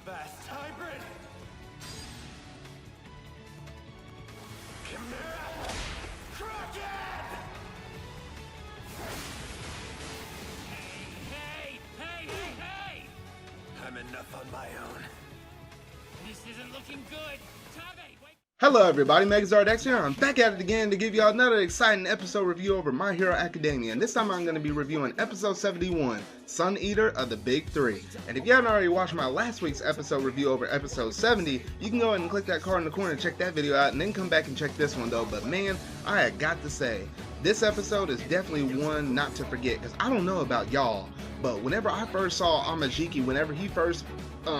Fast hybrid! Chimera! Kraken! Hey! I'm enough on my own. This isn't looking good. Tabe, wait. Hello everybody, Megazard here. I'm back at it again to give y'all another exciting episode review over My Hero Academia, and this time I'm going to be reviewing episode 71, Sun Eater of the Big Three. And if you haven't already watched my last week's episode review over episode 70, you can go ahead and click that card in the corner and check that video out, and then come back and check this one though. But man, I had got to say, this episode is definitely one not to forget, because I don't know about y'all, but whenever I first saw Amajiki, whenever he first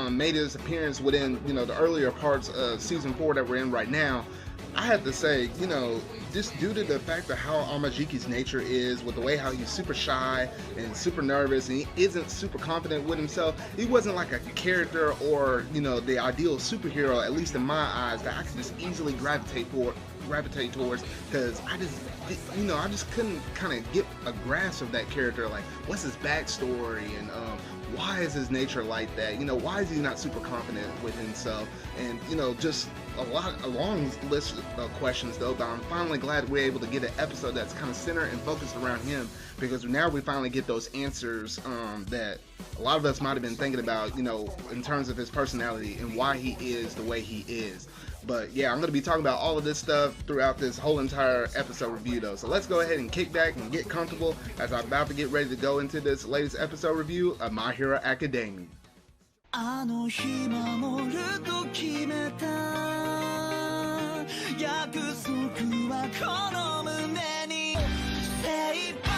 made his appearance within, the earlier parts of season 4 that we're in right now, I have to say, just due to the fact of how Amajiki's nature is, with the way how he's super shy and super nervous and he isn't super confident with himself, he wasn't like a character or, the ideal superhero, at least in my eyes, that I could just easily gravitate towards, because I just couldn't kind of get a grasp of that character. Like, what's his backstory, and why is his nature like that? Why is he not super confident with himself? And just a long list of questions though. But I'm finally glad we're able to get an episode that's kind of centered and focused around him, because now we finally get those answers that a lot of us might have been thinking about, in terms of his personality and why he is the way he is. But yeah, I'm going to be talking about all of this stuff throughout this whole entire episode review though. So let's go ahead and kick back and get comfortable as I'm about to get ready to go into this latest episode review of My Hero Academia. あの日守ると決めた約束はこの胸に精一杯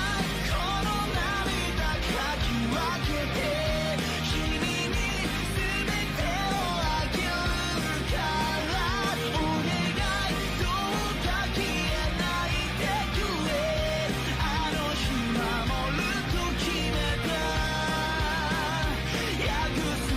この涙かき分けて君に全てをあげるからお願いどうか消えないでくれあの日守ると決めた約束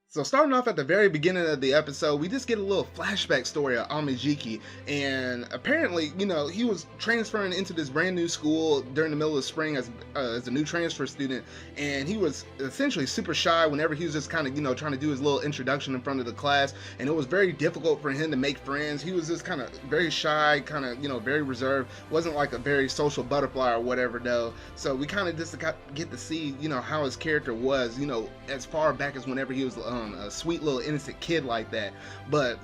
So starting off at the very beginning of the episode, we just get a little flashback story of Amajiki, and apparently, he was transferring into this brand new school during the middle of spring as a new transfer student, and he was essentially super shy whenever he was just kind of, trying to do his little introduction in front of the class, and it was very difficult for him to make friends. He was just kind of very shy, kind of, very reserved, wasn't like a very social butterfly or whatever though. So we kind of just get to see, how his character was, as far back as whenever he was a sweet little innocent kid like that. But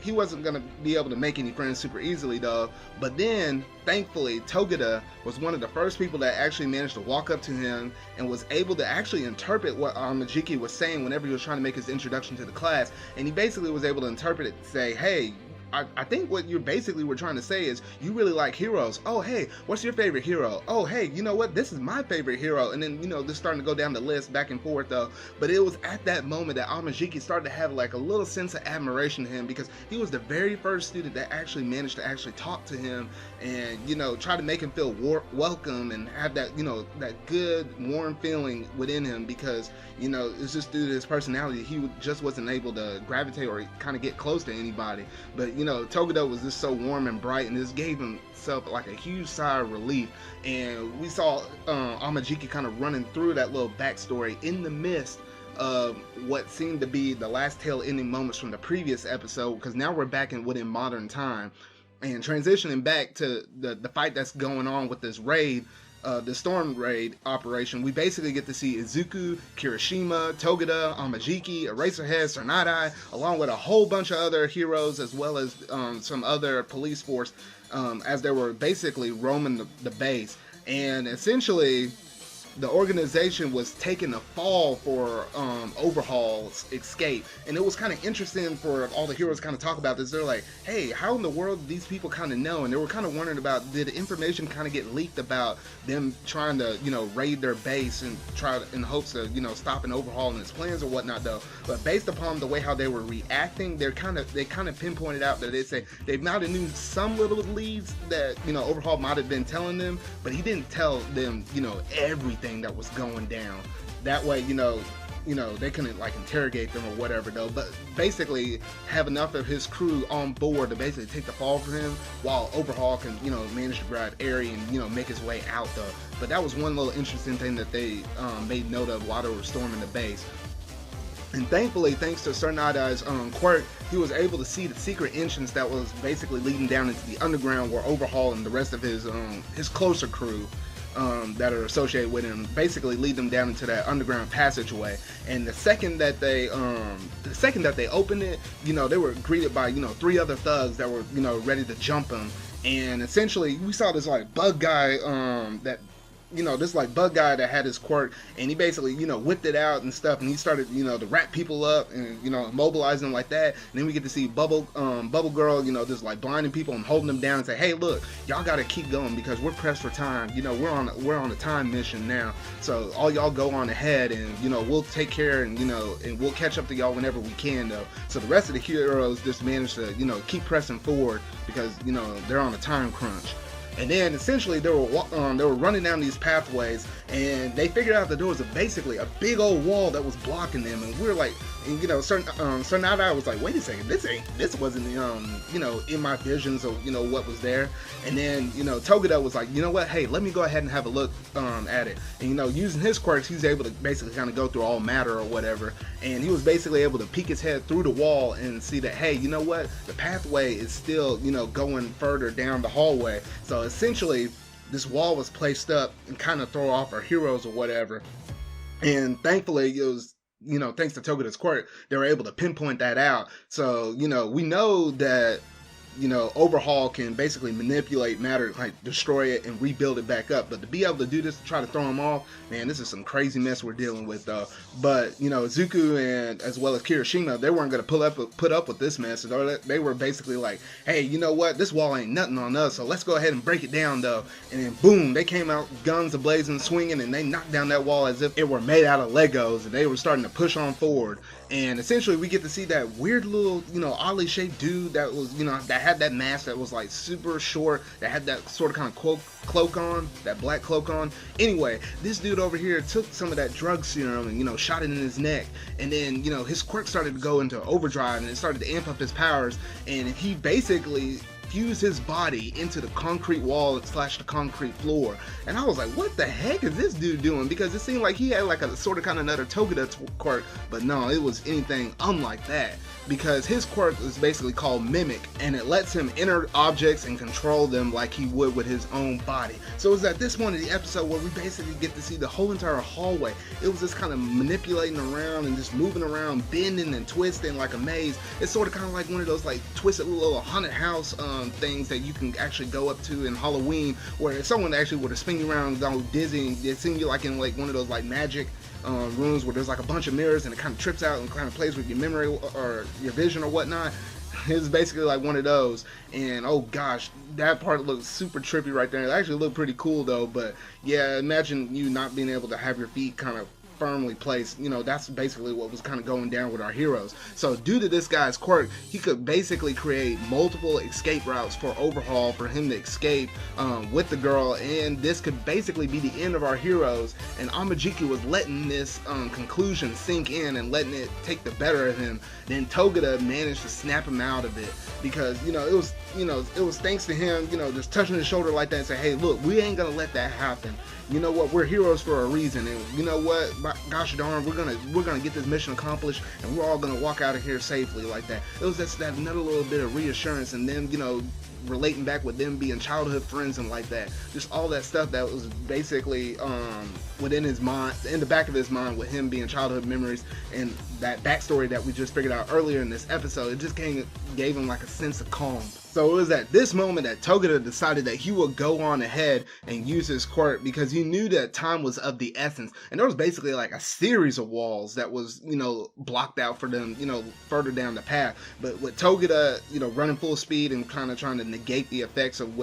he wasn't gonna be able to make any friends super easily though. But then thankfully Togeda was one of the first people that actually managed to walk up to him and was able to actually interpret what Amajiki was saying whenever he was trying to make his introduction to the class. And he basically was able to interpret it to say, hey, I think what you basically were trying to say is you really like heroes. Oh, hey, what's your favorite hero? Oh, hey, you know what? This is my favorite hero. And then, just starting to go down the list back and forth though. But it was at that moment that Amajiki started to have like a little sense of admiration to him, because he was the very first student that actually managed to actually talk to him and, try to make him feel welcome and have that, that good, warm feeling within him, because, it's just due to his personality. He just wasn't able to gravitate or kind of get close to anybody. But, Togeda was just so warm and bright, and this gave himself like a huge sigh of relief. And we saw Amajiki kind of running through that little backstory in the midst of what seemed to be the last tail-ending moments from the previous episode, because now we're back within modern time and transitioning back to the fight that's going on with this raid. The storm raid operation. We basically get to see Izuku, Kirishima, Togeda, Amajiki, Eraserhead, Tsunade, along with a whole bunch of other heroes, as well as some other police force, as they were basically roaming the base. And essentially, the organization was taking a fall for Overhaul's escape, and it was kind of interesting for all the heroes to kind of talk about this. They're like, hey, how in the world do these people kind of know? And they were kind of wondering about, did information kind of get leaked about them trying to raid their base and try in hopes of stopping Overhaul and his plans or whatnot though. But based upon the way how they were reacting, they kind of pinpointed out that they might have knew some little leads that Overhaul might have been telling them, but he didn't tell them everything that was going down. That way, they couldn't like interrogate them or whatever though, but basically have enough of his crew on board to basically take the fall for him, while Overhaul can, manage to grab Airy and, make his way out though. But that was one little interesting thing that they made note of while they were storming the base. And thankfully, thanks to Sir Nodai's quirk, he was able to see the secret entrance that was basically leading down into the underground, where Overhaul and the rest of his closer crew that are associated with him basically lead them down into that underground passageway. And the second that they opened it, they were greeted by 3 other thugs that were ready to jump him. And essentially, we saw this like bug guy this like bug guy that had his quirk, and he basically whipped it out and stuff, and he started to wrap people up and immobilize them like that. And then we get to see Bubble Girl just like blinding people and holding them down and say, hey, look, y'all gotta keep going because we're pressed for time. We're on a time mission now, so all y'all go on ahead, and we'll take care, and and we'll catch up to y'all whenever we can though. So the rest of the heroes just managed to keep pressing forward because they're on a time crunch. And then essentially they were running down these pathways, and they figured out that there was basically a big old wall that was blocking them. And we were like, Sir Nodai was like, wait a second, this wasn't in my visions of what was there. And then Togeda was like, you know what, hey, let me go ahead and have a look at it. And using his quirks, he's able to basically kind of go through all matter or whatever. And he was basically able to peek his head through the wall and see that, hey, you know what, the pathway is still going further down the hallway. So essentially this wall was placed up and kind of throw off our heroes or whatever. And thankfully it was thanks to Togeda's quirk, they were able to pinpoint that out. So we know that Overhaul can basically manipulate matter, like destroy it and rebuild it back up. But to be able to do this, to try to throw him off, man, this is some crazy mess we're dealing with though. But Zuko and as well as Kirishima, they weren't going to put up with this mess. They were basically like, hey, you know what, this wall ain't nothing on us, so let's go ahead and break it down though. And then boom, they came out guns ablazing, swinging, and they knocked down that wall as if it were made out of Legos, and they were starting to push on forward. And essentially we get to see that weird little oddly shaped dude that was that had that mask that was like super short, that had that sort of kind of cloak on, that black cloak on. Anyway, this dude over here took some of that drug serum and /shot it in his neck, and then his quirk started to go into overdrive, and it started to amp up his powers, and he basically fuse his body into the concrete wall / the concrete floor. And I was like, what the heck is this dude doing? Because it seemed like he had like a sort of kind of another Togeda quirk, but no, it was anything unlike that. Because his quirk is basically called Mimic, and it lets him enter objects and control them like he would with his own body. So it was at this point of the episode where we basically get to see the whole entire hallway. It was just kind of manipulating around and just moving around, bending and twisting like a maze. It's sort of kind of like one of those like twisted little haunted house things that you can actually go up to in Halloween, where if someone actually were to spin you around and go dizzy, it seems you like in like one of those like magic rooms where there's like a bunch of mirrors and it kind of trips out and kind of plays with your memory or your vision or whatnot. It's basically like one of those, and oh gosh, that part looks super trippy right there. It actually looked pretty cool though, but yeah, imagine you not being able to have your feet kind of firmly placed. That's basically what was kind of going down with our heroes. So due to this guy's quirk, he could basically create multiple escape routes for Overhaul, for him to escape with the girl, and this could basically be the end of our heroes. And Amajiki was letting this conclusion sink in and letting it take the better of him. Then Togeda managed to snap him out of it, because it was thanks to him just touching his shoulder like that and say, hey, look, we ain't gonna let that happen. You know what, we're heroes for a reason, and you know what, gosh darn, we're gonna get this mission accomplished, and we're all gonna walk out of here safely like that. It was just that another little bit of reassurance, and then relating back with them being childhood friends and like that, just all that stuff that was basically within his mind, in the back of his mind, with him being childhood memories and that backstory that we just figured out earlier in this episode. It just gave him like a sense of calm. So it was at this moment that Togeda decided that he would go on ahead and use his quirk, because he knew that time was of the essence. And there was basically like a series of walls that was, blocked out for them, further down the path. But with Togeda, running full speed and kind of trying to negate the effects of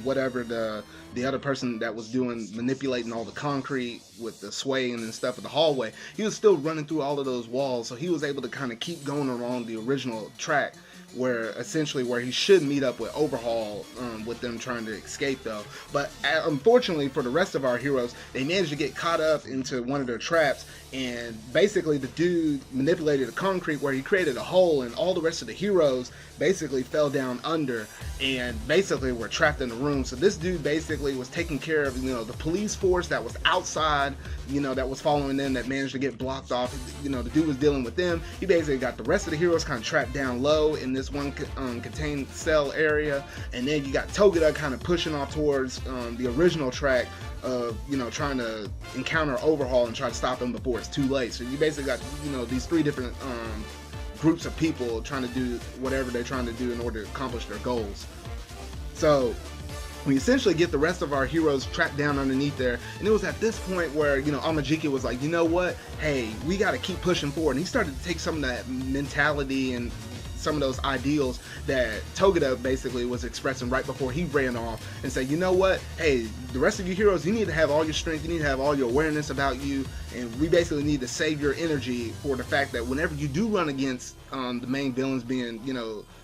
whatever the other person that was manipulating all the concrete with the swaying and stuff of the hallway, he was still running through all of those walls. So he was able to kind of keep going along the original track. where he should meet up with Overhaul, with them trying to escape though. But unfortunately for the rest of our heroes, they managed to get caught up into one of their traps, and basically the dude manipulated the concrete where he created a hole, and all the rest of the heroes basically fell down under and basically were trapped in the room. So this dude basically was taking care of, the police force that was outside, that was following them, that managed to get blocked off. The dude was dealing with them. He basically got the rest of the heroes kind of trapped down low in this one contained cell area, and then you got Togeda kind of pushing off towards the original track of trying to encounter Overhaul and try to stop him before it's too late. So you basically got these three different groups of people trying to do whatever they're trying to do in order to accomplish their goals. So we essentially get the rest of our heroes trapped down underneath there, and it was at this point where Amajiki was like, you know what, hey, we got to keep pushing forward. And he started to take some of that mentality and some of those ideals that Togeda basically was expressing right before he ran off, and say, you know what, hey, the rest of you heroes, you need to have all your strength, you need to have all your awareness about you, and we basically need to save your energy for the fact that whenever you do run against the main villains being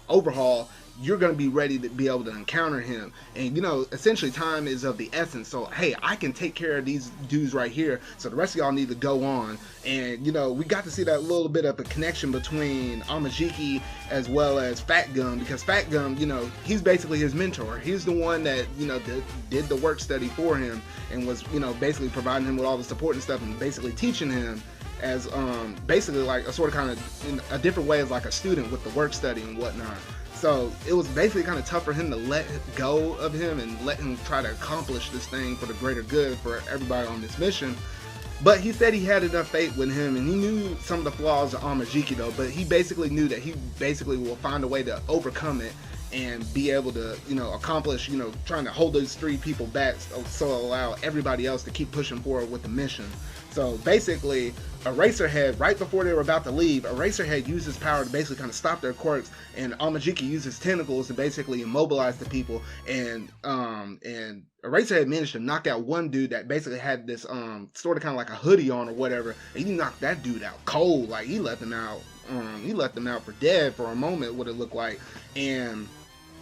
Overhaul, you're going to be ready to be able to encounter him. And essentially time is of the essence, so hey, I can take care of these dudes right here, so the rest of y'all need to go on. And we got to see that little bit of a connection between Amajiki as well as Fat Gum, because Fat Gum, he's basically his mentor. He's the one that did the work study for him, and was basically providing him with all the support and stuff, and basically teaching him as basically like a sort of kind of in a different way as like a student with the work study and whatnot. So it was basically kind of tough for him to let go of him and let him try to accomplish this thing for the greater good for everybody on this mission. But he said he had enough faith with him, and he knew some of the flaws of Amajiki though, but he basically knew that he basically will find a way to overcome it and be able to, accomplish, trying to hold those three people back, so allow everybody else to keep pushing forward with the mission. So basically, Eraserhead, right before they were about to leave, Eraserhead used his power to basically kind of stop their quirks, and Amajiki used his tentacles to basically immobilize the people, and Eraserhead managed to knock out one dude that basically had this sort of kind of like a hoodie on or whatever, and he knocked that dude out cold. Like, he let them out for dead for a moment, what it looked like. And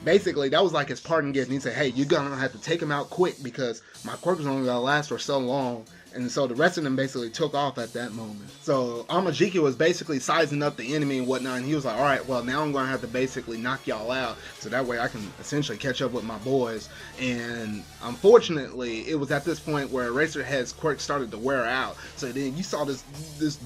basically that was like his parting gift, and he said, hey, you're gonna have to take him out quick because my quirk is only gonna last for so long. And so the rest of them basically took off at that moment. So Amajiki was basically sizing up the enemy and whatnot, and he was like, all right, well, now I'm going to have to basically knock y'all out, so that way I can essentially catch up with my boys. And unfortunately, it was at this point where Eraserhead's quirk started to wear out. So then you saw this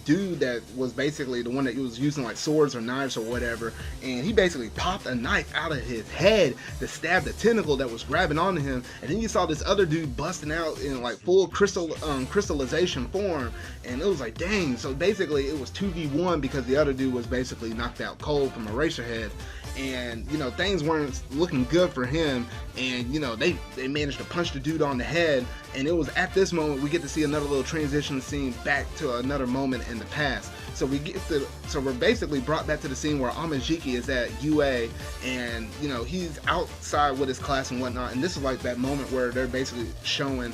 dude that was basically the one that was using like swords or knives or whatever, and he basically popped a knife out of his head to stab the tentacle that was grabbing onto him. And then you saw this other dude busting out in like full crystallization form, and it was like, dang. So basically it was 2v1 because the other dude was basically knocked out cold from Eraserhead, and things weren't looking good for him. And they managed to punch the dude on the head, and it was at this moment we get to see another little transition scene back to another moment in the past. So we're basically brought back to the scene where Amajiki is at UA, and he's outside with his class and whatnot, and this is like that moment where they're basically showing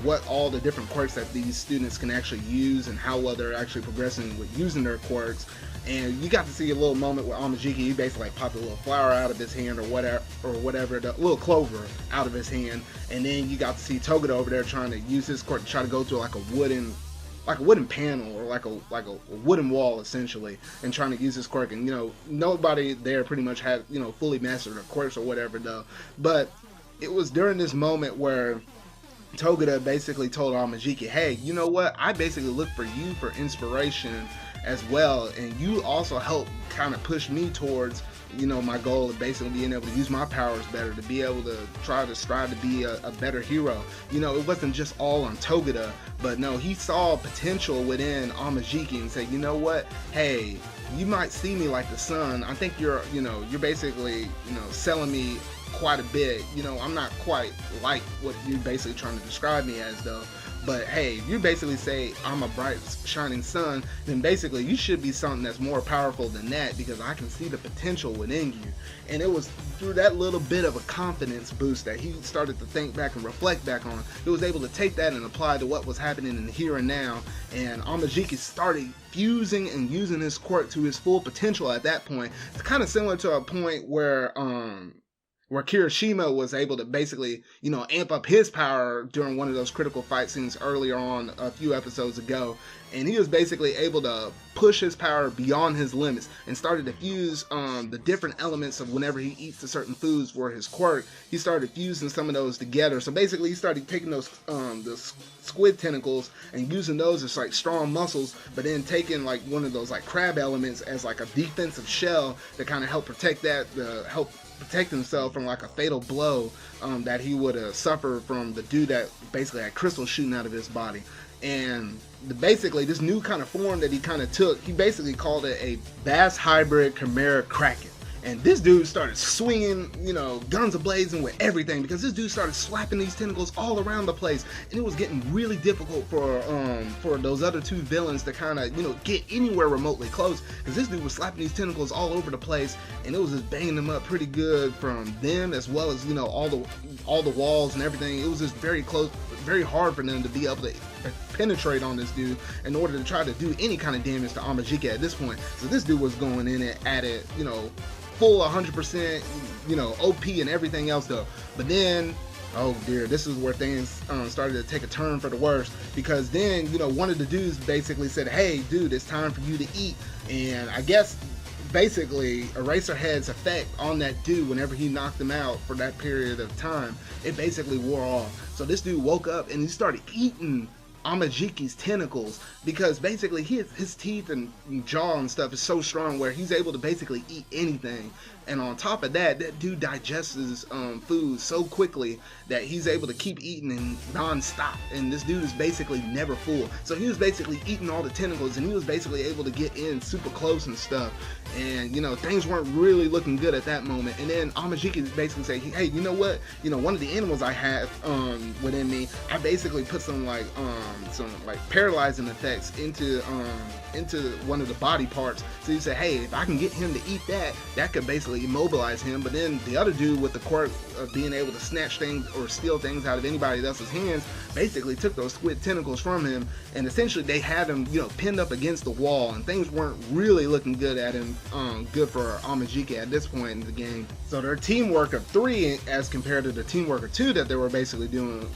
what all the different quirks that these students can actually use and how well they're actually progressing with using their quirks. And you got to see a little moment where Amajiki, he basically like popped a little flower out of his hand or whatever, the little clover out of his hand, and then you got to see Togeda over there trying to use his quirk to try to go through like a wooden panel or like a wooden wall essentially, and trying to use his quirk. And nobody there pretty much had fully mastered their quirks or whatever though. But it was during this moment where Togeda basically told Amajiki, hey, you know what, I basically look for you for inspiration as well, and you also help kind of push me towards my goal of basically being able to use my powers better, to be able to strive to be a better hero. It wasn't just all on Togeda, but no, he saw potential within Amajiki and said, you know what, hey, you might see me like the sun. I think you're basically selling me quite a bit. I'm not quite like what you're basically trying to describe me as though, But hey, if you basically say I'm a bright shining sun, then basically you should be something that's more powerful than that, because I can see the potential within you. And it was through that little bit of a confidence boost that he started to think back and reflect back on. He was able to take that and apply to what was happening in the here and now, and Amajiki started fusing and using his quirk to his full potential at that point. It's kind of similar to a point where Kirishima was able to basically, amp up his power during one of those critical fight scenes earlier on a few episodes ago. And he was basically able to push his power beyond his limits and started to fuse the different elements of whenever he eats the certain foods for his quirk. He started fusing some of those together. So basically he started taking those the squid tentacles and using those as like strong muscles, but then taking like one of those like crab elements as like a defensive shell to kind of help protect protect himself from like a fatal blow that he would have suffered from the dude that basically had crystals shooting out of his body. And basically this new kind of form that he kind of took, he basically called it a bass hybrid chimera kraken. And this dude started swinging, guns a-blazing with everything, because this dude started slapping these tentacles all around the place, and it was getting really difficult for those other two villains to kind of, get anywhere remotely close, because this dude was slapping these tentacles all over the place, and it was just banging them up pretty good from them, as well as, all the walls and everything. It was just very close, very hard for them to be able to penetrate on this dude in order to try to do any kind of damage to Amajiki at this point. So this dude was going in at it, full 100%, OP and everything else though. But then, oh dear, this is where things started to take a turn for the worse, because then, one of the dudes basically said, hey dude, it's time for you to eat. And I guess basically Eraserhead's effect on that dude, whenever he knocked him out for that period of time, it basically wore off. So this dude woke up and he started eating Amajiki's tentacles, because basically his teeth and jaw and stuff is so strong where he's able to basically eat anything. And on top of that, that dude digests his food so quickly that he's able to keep eating and non-stop. And this dude is basically never full. So he was basically eating all the tentacles, and he was basically able to get in super close and stuff. And, things weren't really looking good at that moment. And then Amajiki basically said, hey, you know what? One of the animals I have within me, I basically put some paralyzing effects into one of the body parts. So he said, hey, if I can get him to eat that could basically immobilize him. But then the other dude with the quirk of being able to snatch things or steal things out of anybody else's hands basically took those squid tentacles from him, and essentially they had him pinned up against the wall, and things weren't really looking good at him, good for Amajiki at this point in the game. So their teamwork of 3 as compared to the teamwork of 2 that they were basically doing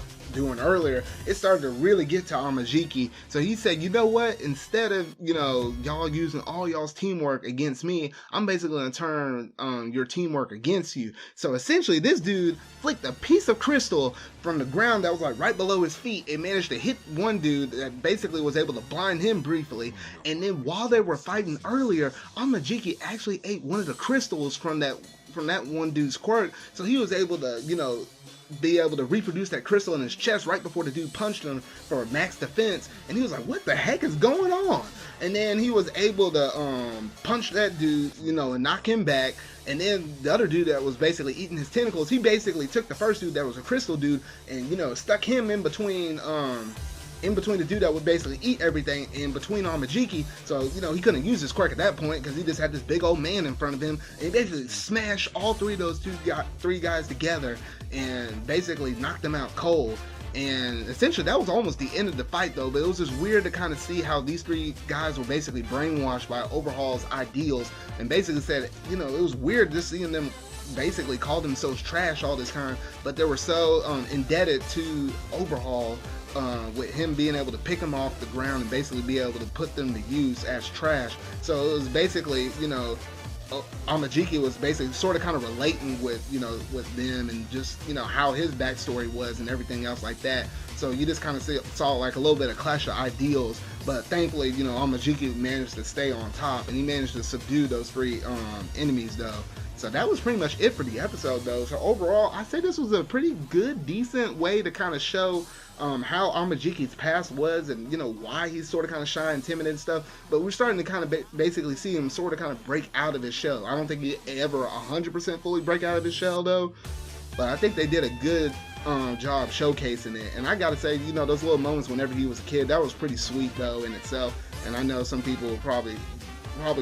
earlier, it started to really get to Amajiki. So he said, you know what, instead of y'all using all y'all's teamwork against me, I'm basically gonna turn your teamwork against you. So essentially this dude flicked a piece of crystal from the ground that was like right below his feet. It managed to hit one dude that basically was able to blind him briefly, and then while they were fighting earlier, Amajiki actually ate one of the crystals from that one dude's quirk. So he was able to be able to reproduce that crystal in his chest right before the dude punched him for max defense. And he was like, what the heck is going on? And then he was able to punch that dude, and knock him back. And then the other dude that was basically eating his tentacles, he basically took the first dude that was a crystal dude and stuck him in between the dude that would basically eat everything, in between Amajiki. So he couldn't use his quirk at that point because he just had this big old man in front of him, and he basically smashed all 3 of those 3 guys together and basically knocked them out cold. And essentially that was almost the end of the fight though, but it was just weird to kind of see how these 3 guys were basically brainwashed by Overhaul's ideals, and basically said, it was weird just seeing them basically call themselves trash all this time, but they were so indebted to Overhaul, with him being able to pick them off the ground and basically be able to put them to use as trash. So it was basically, Amajiki was basically sort of kind of relating with them, and just how his backstory was and everything else like that. So you just kind of saw like a little bit of clash of ideals, but thankfully Amajiki managed to stay on top, and he managed to subdue those 3 enemies though. So that was pretty much it for the episode though. So overall, I say this was a pretty good, decent way to kind of show how Amajiki's past was, and why he's sort of kind of shy and timid and stuff. But we're starting to kind of basically see him sort of kind of break out of his shell. I don't think he ever 100% fully break out of his shell though, but I think they did a good job showcasing it. And I gotta say, you know, those little moments whenever he was a kid, that was pretty sweet though in itself. And I know some people probably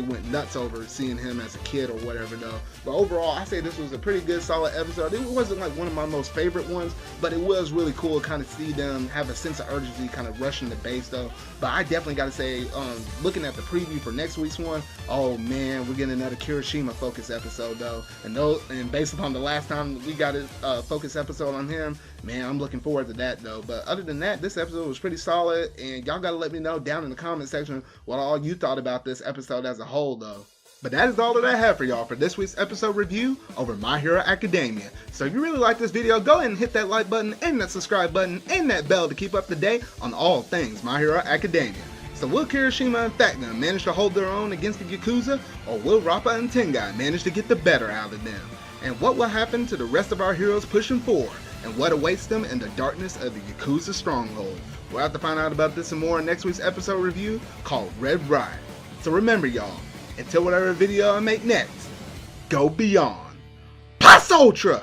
went nuts over seeing him as a kid or whatever though. But overall, I say this was a pretty good, solid episode. It wasn't like one of my most favorite ones, but it was really cool to kind of see them have a sense of urgency, kind of rushing the base though. But I definitely got to say, looking at the preview for next week's one, oh man, we're getting another Kirishima focus episode though. And based upon the last time we got a focus episode on him, man, I'm looking forward to that though. But other than that, this episode was pretty solid, and y'all gotta let me know down in the comment section what all you thought about this episode as a whole though. But that is all that I have for y'all for this week's episode review over My Hero Academia. So if you really like this video, go ahead and hit that like button and that subscribe button and that bell to keep up to date on all things My Hero Academia. So will Kirishima and Factor manage to hold their own against the Yakuza, or will Rappa and Tengai manage to get the better out of them? And what will happen to the rest of our heroes pushing forward? And what awaits them in the darkness of the Yakuza stronghold? We'll have to find out about this and more in next week's episode review called Red Riot. So remember y'all, until whatever video I make next, go beyond. Plus Ultra!